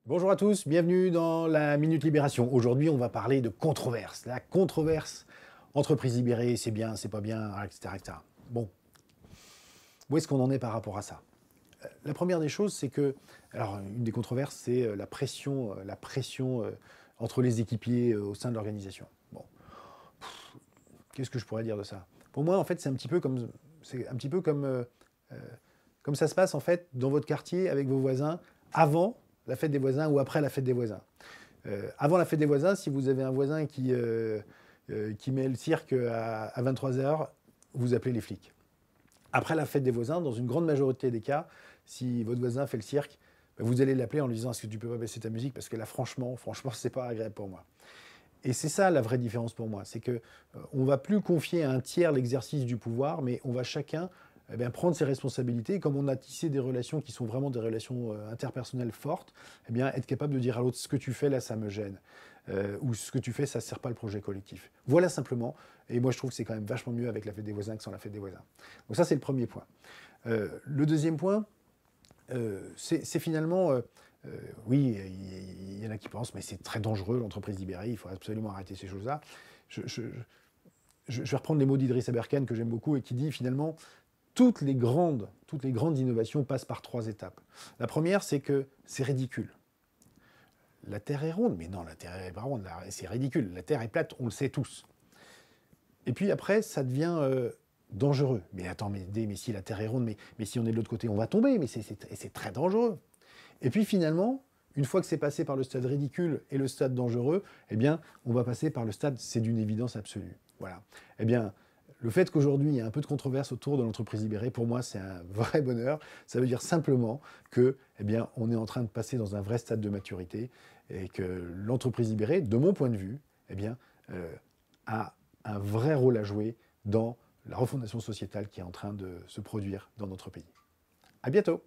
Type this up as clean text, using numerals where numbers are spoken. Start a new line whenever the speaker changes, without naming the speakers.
Bonjour à tous, bienvenue dans la Minute Libération. Aujourd'hui, on va parler de controverse. La controverse, entreprise libérée, c'est bien, c'est pas bien, etc., etc. Bon, où est-ce qu'on en est par rapport à ça? La première des choses, c'est que, alors une des controverses, c'est la pression entre les équipiers au sein de l'organisation. Bon, qu'est-ce que je pourrais dire de ça? Pour moi, en fait, c'est un petit peu comme ça se passe en fait dans votre quartier avec vos voisins avant la fête des voisins ou après la fête des voisins. Avant la fête des voisins, si vous avez un voisin qui met le cirque à 23 heures, vous appelez les flics. Après la fête des voisins, dans une grande majorité des cas, si votre voisin fait le cirque, vous allez l'appeler en lui disant: est-ce que tu peux pas baisser ta musique, parce que là franchement, c'est pas agréable pour moi. Et c'est ça la vraie différence pour moi, c'est que on va plus confier à un tiers l'exercice du pouvoir, mais on va chacun prendre ses responsabilités. Et comme on a tissé des relations qui sont vraiment des relations interpersonnelles fortes, être capable de dire à l'autre: ce que tu fais là, ça me gêne. Ou ce que tu fais, ça ne sert pas le projet collectif. Voilà simplement. Et moi, je trouve que c'est quand même vachement mieux avec la fête des voisins que sans la fête des voisins. Donc ça, c'est le premier point. Le deuxième point, c'est finalement, oui, il y en a qui pensent, mais c'est très dangereux l'entreprise libérée, il faut absolument arrêter ces choses-là. Je, je- je vais reprendre les mots d'Idriss Aberkan que j'aime beaucoup et qui dit finalement: toutes les grandes innovations passent par trois étapes. La première, c'est que c'est ridicule. La Terre est ronde, mais non, la Terre est pas ronde, c'est ridicule. La Terre est plate, on le sait tous. Et puis après, ça devient dangereux. Mais attends, mais si la Terre est ronde, mais si on est de l'autre côté, on va tomber, mais c'est très dangereux. Et puis finalement, une fois que c'est passé par le stade ridicule et le stade dangereux, on va passer par le stade c'est d'une évidence absolue. Voilà. Eh bien, le fait qu'aujourd'hui il y ait un peu de controverse autour de l'entreprise libérée, pour moi, c'est un vrai bonheur. Ça veut dire simplement que, on est en train de passer dans un vrai stade de maturité et que l'entreprise libérée, de mon point de vue, a un vrai rôle à jouer dans la refondation sociétale qui est en train de se produire dans notre pays. À bientôt!